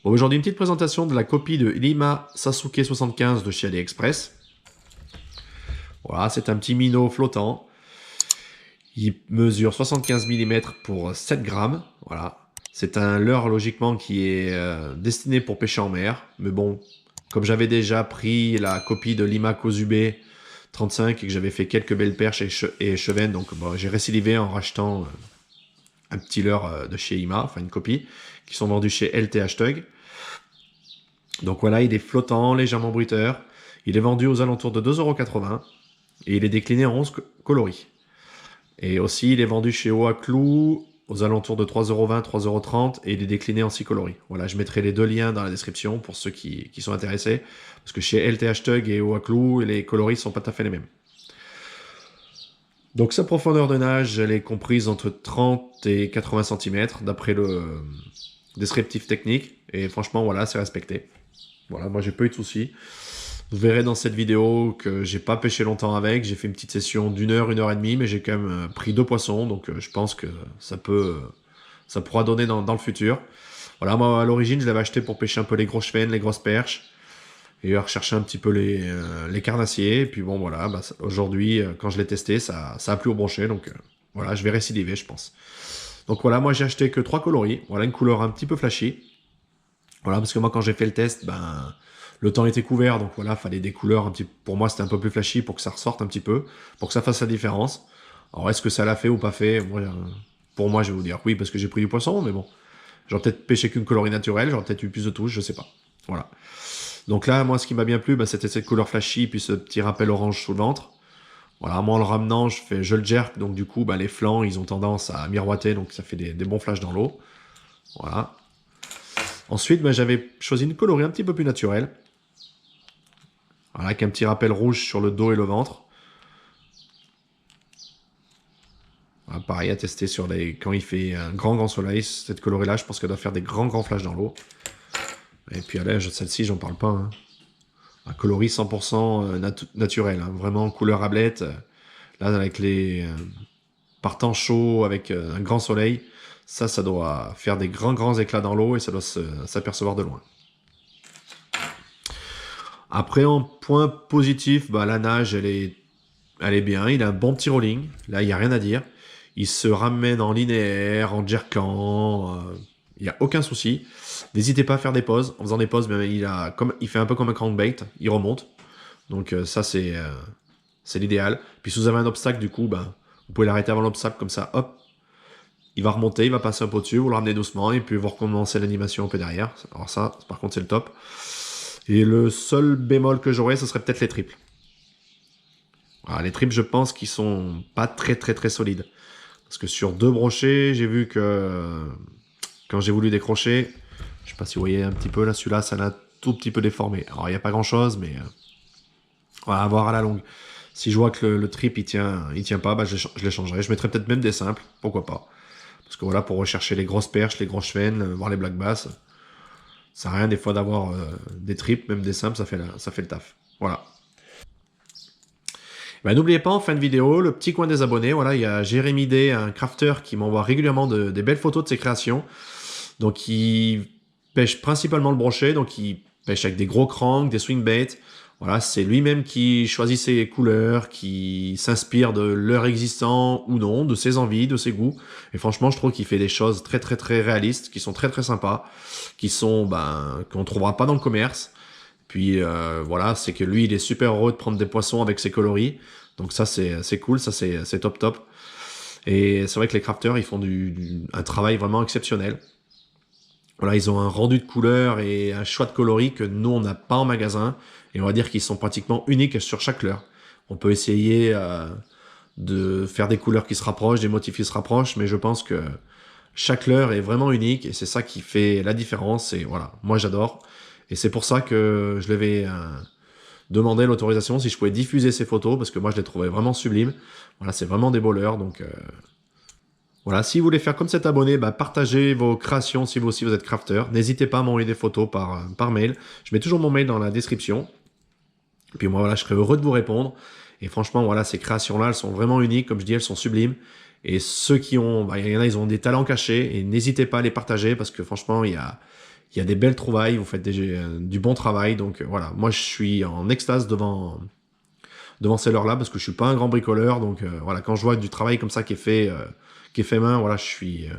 Bon, aujourd'hui, une petite présentation de la copie de Lima Sasuke 75 de chez AliExpress. Voilà, c'est un petit minot flottant. Il mesure 75 mm pour 7 grammes. Voilà. C'est un leurre logiquement qui est destiné pour pêcher en mer. Mais bon, comme j'avais déjà pris la copie de Lima Kozube 35 et que j'avais fait quelques belles perches et chevennes, donc bon, j'ai récidivé en rachetant un petit leurre de chez Lima, enfin une copie, qui sont vendus chez LTH Tug. Donc voilà, il est flottant, légèrement bruiteur. Il est vendu aux alentours de 2,80 € et il est décliné en 11 coloris. Et aussi, il est vendu chez Oaklou aux alentours de 3,20 €, 3,30 € et il est décliné en 6 coloris. Voilà, je mettrai les deux liens dans la description pour ceux qui sont intéressés. Parce que chez LTH Tug et Oaklou, les coloris sont pas tout à fait les mêmes. Donc sa profondeur de nage, elle est comprise entre 30 et 80 cm d'après le descriptif technique. Et franchement, voilà, c'est respecté. Voilà, moi j'ai pas eu de soucis. Vous verrez dans cette vidéo que j'ai pas pêché longtemps avec. J'ai fait une petite session d'1 heure, 1 heure et demie, mais j'ai quand même pris 2 poissons. Donc je pense que ça pourra donner dans le futur. Voilà, moi à l'origine, je l'avais acheté pour pêcher un peu les grosses chevennes, les grosses perches. Et rechercher un petit peu les carnassiers. Et puis bon, voilà, bah, aujourd'hui, quand je l'ai testé, ça a plu au brochet. Donc voilà, je vais récidiver, je pense. Donc voilà, moi j'ai acheté que 3 coloris. Voilà, une couleur un petit peu flashy. Voilà, parce que moi quand j'ai fait le test, ben le temps était couvert, donc voilà, fallait des couleurs un petit. Pour moi, c'était un peu plus flashy pour que ça ressorte un petit peu, pour que ça fasse la différence. Alors est-ce que ça l'a fait ou pas fait? Moi, pour moi, je vais vous dire oui parce que j'ai pris du poisson, mais bon, j'aurais peut-être pêché qu'une coloris naturelle, j'aurais peut-être eu plus de touches, je sais pas. Voilà. Donc là, moi, ce qui m'a bien plu, bah, c'était cette couleur flashy, puis ce petit rappel orange sous le ventre. Voilà, moi en le ramenant, je le jerk, donc du coup, bah, les flancs, ils ont tendance à miroiter, donc ça fait des bons flashs dans l'eau. Voilà. Ensuite, bah, j'avais choisi une coloris un petit peu plus naturelle. Voilà, avec un petit rappel rouge sur le dos et le ventre. Voilà, pareil à tester quand il fait un grand soleil, cette coloris-là, je pense qu'elle doit faire des grands flashs dans l'eau. Et puis allez, celle-ci, j'en parle pas. Hein. Un coloris 100% naturel, hein. Vraiment couleur ablette. Là, avec les partant chaud, avec un grand soleil, ça doit faire des grands éclats dans l'eau et ça doit s'apercevoir de loin. Après, en point positif, bah, la nage, elle est bien. Il a un bon petit rolling. Là, il n'y a rien à dire. Il se ramène en linéaire, en jerkant. Il n'y a aucun souci. N'hésitez pas à faire des pauses. En faisant des pauses, il fait un peu comme un crankbait. Il remonte. Donc ça, c'est l'idéal. Puis si vous avez un obstacle, du coup, ben, vous pouvez l'arrêter avant l'obstacle. Comme ça, hop. Il va remonter, il va passer un peu au-dessus. Vous le ramenez doucement. Et puis vous recommencez l'animation un peu derrière. Alors ça, par contre, c'est le top. Et le seul bémol que j'aurais, ce serait peut-être les triples. Alors, les triples, je pense qu'ils sont pas très solides. Parce que sur 2 brochets, j'ai vu que quand j'ai voulu décrocher, je sais pas si vous voyez un petit peu là, celui-là, ça l'a un tout petit peu déformé. Alors il n'y a pas grand-chose, mais on va voir à la longue. Si je vois que le trip il tient pas, bah, je les changerai. Je mettrai peut-être même des simples, pourquoi pas. Parce que voilà, pour rechercher les grosses perches, les grosses chevennes, voir les black bass, ça sert à rien des fois d'avoir des trips, même des simples, ça fait le taf. Voilà. Bah, n'oubliez pas en fin de vidéo, le petit coin des abonnés, voilà, il y a Jérémy D, un crafter qui m'envoie régulièrement des belles photos de ses créations. Donc il pêche principalement le brochet, donc il pêche avec des gros cranks, des swing baits. Voilà, c'est lui-même qui choisit ses couleurs, qui s'inspire de leur existant ou non, de ses envies, de ses goûts. Et franchement, je trouve qu'il fait des choses très réalistes, qui sont très sympas, qui sont qu'on trouvera pas dans le commerce. Puis voilà, c'est que lui, il est super heureux de prendre des poissons avec ses coloris. Donc ça, c'est cool, ça c'est top. Et c'est vrai que les crafters, ils font un travail vraiment exceptionnel. Voilà, ils ont un rendu de couleurs et un choix de coloris que nous, on n'a pas en magasin. Et on va dire qu'ils sont pratiquement uniques sur chaque leurre. On peut essayer de faire des couleurs qui se rapprochent, des motifs qui se rapprochent, mais je pense que chaque leurre est vraiment unique et c'est ça qui fait la différence. Et voilà, moi j'adore. Et c'est pour ça que je l'avais demandé l'autorisation si je pouvais diffuser ces photos, parce que moi je les trouvais vraiment sublimes. Voilà, c'est vraiment des beaux leurres, donc voilà, si vous voulez faire comme cet abonné, bah, partagez vos créations si vous aussi vous êtes crafter. N'hésitez pas à m'envoyer des photos par mail. Je mets toujours mon mail dans la description. Et puis moi, voilà, je serai heureux de vous répondre. Et franchement, voilà, ces créations-là, elles sont vraiment uniques. Comme je dis, elles sont sublimes. Et ceux qui ont, il y en a, ils ont des talents cachés. Et n'hésitez pas à les partager parce que franchement, il y a Il y a des belles trouvailles, vous faites du bon travail. Donc voilà, moi je suis en extase devant ces leurres-là parce que je suis pas un grand bricoleur. Donc voilà, quand je vois du travail comme ça qui est fait main, voilà, je suis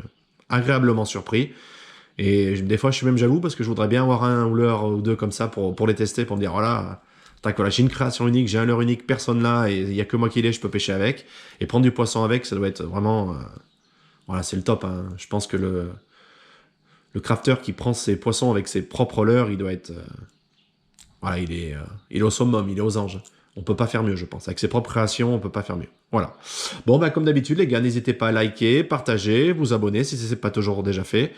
agréablement surpris. Et des fois, je suis même jaloux parce que je voudrais bien avoir un leurre ou deux comme ça pour les tester, pour me dire, voilà, tac, voilà, j'ai une création unique, j'ai un leurre unique, personne là, et il y a que moi qui l'ai, je peux pêcher avec. Et prendre du poisson avec, ça doit être vraiment, voilà, c'est le top, hein. Je pense que le crafter qui prend ses poissons avec ses propres leurres, il doit être, voilà, il est au summum, il est aux anges. On peut pas faire mieux, je pense. Avec ses propres créations, on peut pas faire mieux. Voilà. Bon, bah, comme d'habitude, les gars, n'hésitez pas à liker, partager, vous abonner si ce n'est pas toujours déjà fait.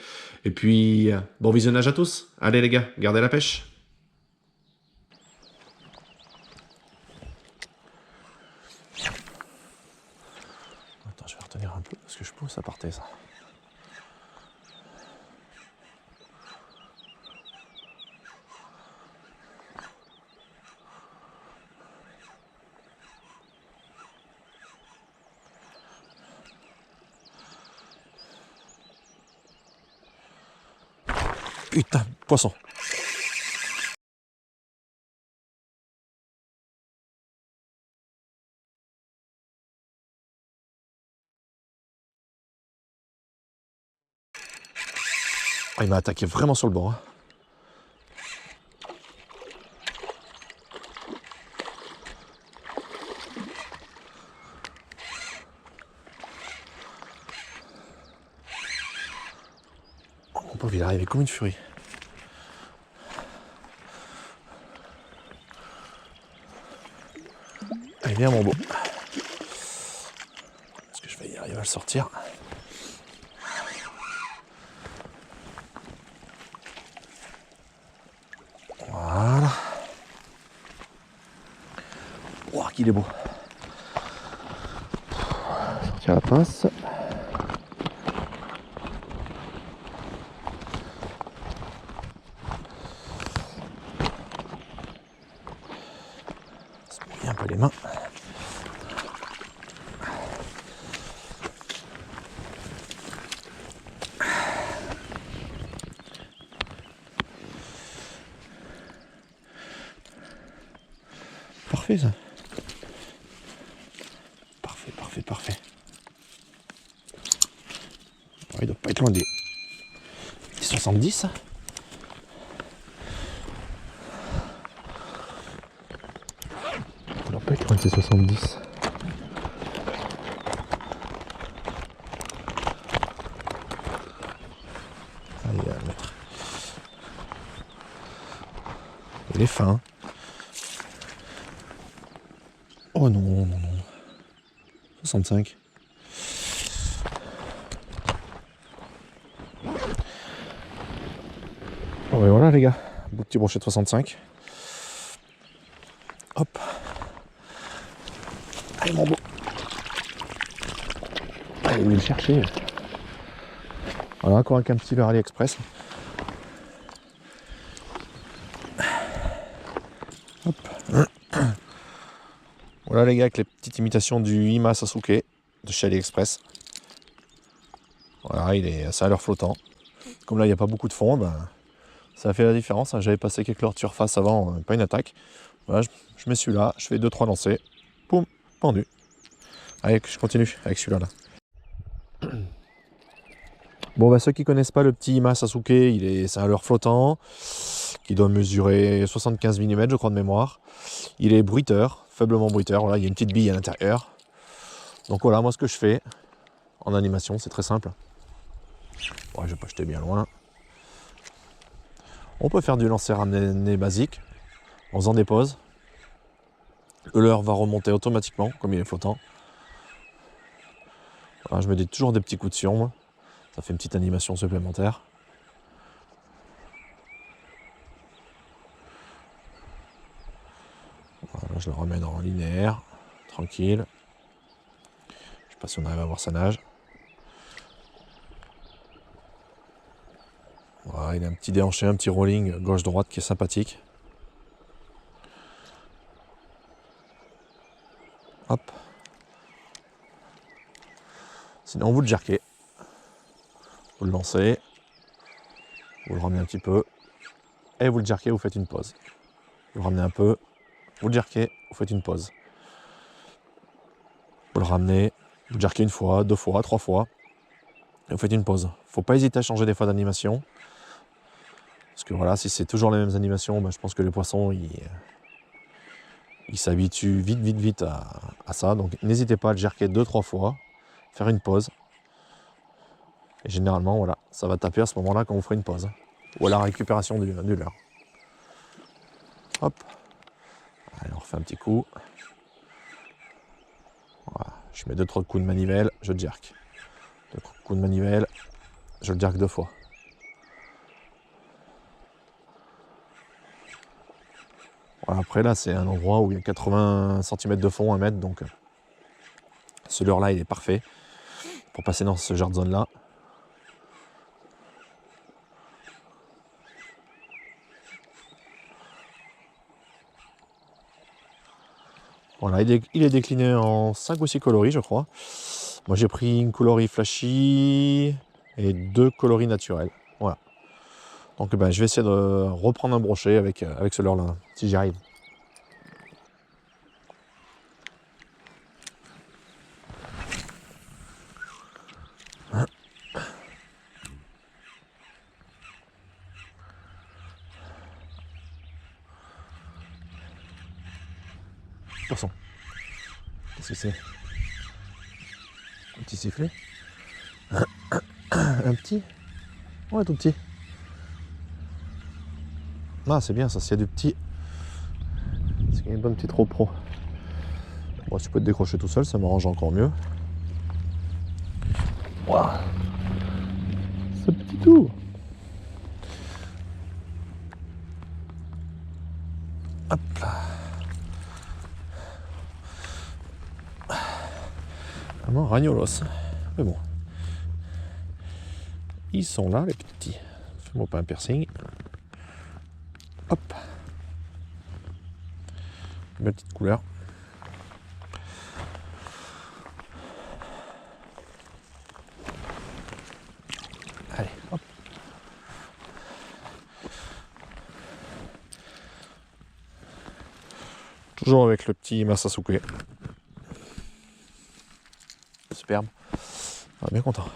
Et puis, bon visionnage à tous. Allez, les gars, gardez la pêche. Attends, je vais retenir un peu parce que je pousse, ça partait ça. Putain, poisson. Oh, il m'a attaqué vraiment sur le bord, hein. Mon pauvre, il est arrivé comme une furie. Allez, viens, mon beau. Est-ce que je vais y arriver à le sortir? Voilà. Oh, qu'il est beau. Sortir la pince. Se mouiller un peu les mains. Parfait ça. Parfait, parfait, parfait. Ouais, il doit pas être loin des 70. Il doit pas être loin des 70. Allez, à mettre. Il est fin. Oh non, non, non. 65. Bon ben voilà les gars, beau petit brochet de 65. Hop. Allez mon beau. Allez, il est le chercher. Voilà, encore un petit leurre AliExpress. Hop. Voilà les gars, avec les petites imitations du Ima Sasuke de chez AliExpress. Voilà, il est assez à l'heure flottant. Comme là, il n'y a pas beaucoup de fond, ben, ça a fait la différence. J'avais passé quelques leurres de surface avant, pas une attaque. Voilà, je mets celui-là, je fais 2-3 lancers. Poum, pendu. Allez, je continue avec celui-là. Là. Bon, bah, ceux qui connaissent pas le petit Ima Sasuke, c'est un leurre flottant qui doit mesurer 75 mm, je crois, de mémoire. Il est bruiteur, faiblement bruiteur. Voilà, il y a une petite bille à l'intérieur. Donc voilà, moi ce que je fais en animation, c'est très simple. Ouais, je vais pas jeter bien loin. On peut faire du lancer ramené basique en faisant des pauses. Le leurre va remonter automatiquement, comme il est flottant. Voilà, je mets toujours des petits coups de sion. Ça fait une petite animation supplémentaire. Voilà, je le ramène en linéaire, tranquille. Je sais pas si on arrive à voir sa nage. Voilà, il a un petit déhanché, un petit rolling gauche-droite qui est sympathique. Hop. Sinon, vous le jerkez. Vous le lancez. Vous le ramenez un petit peu. Et vous le jerkez, vous faites une pause. Vous le ramenez un peu. Vous le jerkez, vous faites une pause. Vous le ramenez. Vous le jerkez une fois, 2 fois, 3 fois. Et vous faites une pause. Il ne faut pas hésiter à changer des fois d'animation. Parce que voilà, si c'est toujours les mêmes animations, ben, je pense que les poissons, ils s'habituent vite à ça. Donc n'hésitez pas à le jerker 2-3 fois. Faire une pause. Et généralement, voilà, ça va taper à ce moment-là quand vous ferez une pause. Ou à la récupération du leurre. Hop. Allez, on refait un petit coup. Voilà. Je mets 2-3 coups de manivelle, je le jerk. 2 coups de manivelle, je le jerk 2 fois. Voilà, après là, c'est un endroit où il y a 80 cm de fond, 1 mètre, donc ce leurre-là, il est parfait pour passer dans ce genre de zone-là. Voilà, il est décliné en 5 ou 6 coloris, je crois. Moi, j'ai pris une coloris flashy et 2 coloris naturels. Voilà. Donc, ben, je vais essayer de reprendre un brochet avec ce leurre-là, si j'y arrive. Poisson. Qu'est-ce que c'est? Un petit sifflet? Un petit? Ouais, tout petit. Ah, c'est bien ça, s'il y a du petit. C'est une bonne petite repro. Bon, si tu peux te décrocher tout seul, ça m'arrange encore mieux. Waouh! Ce petit tout! Hop là! Vraiment ragnolos. Mais bon. Ils sont là, les petits. Fais-moi pas un piercing. Hop. Une belle petite couleur. Allez, hop. Toujours avec le petit Masasuke. Superbe. Ah, bien content.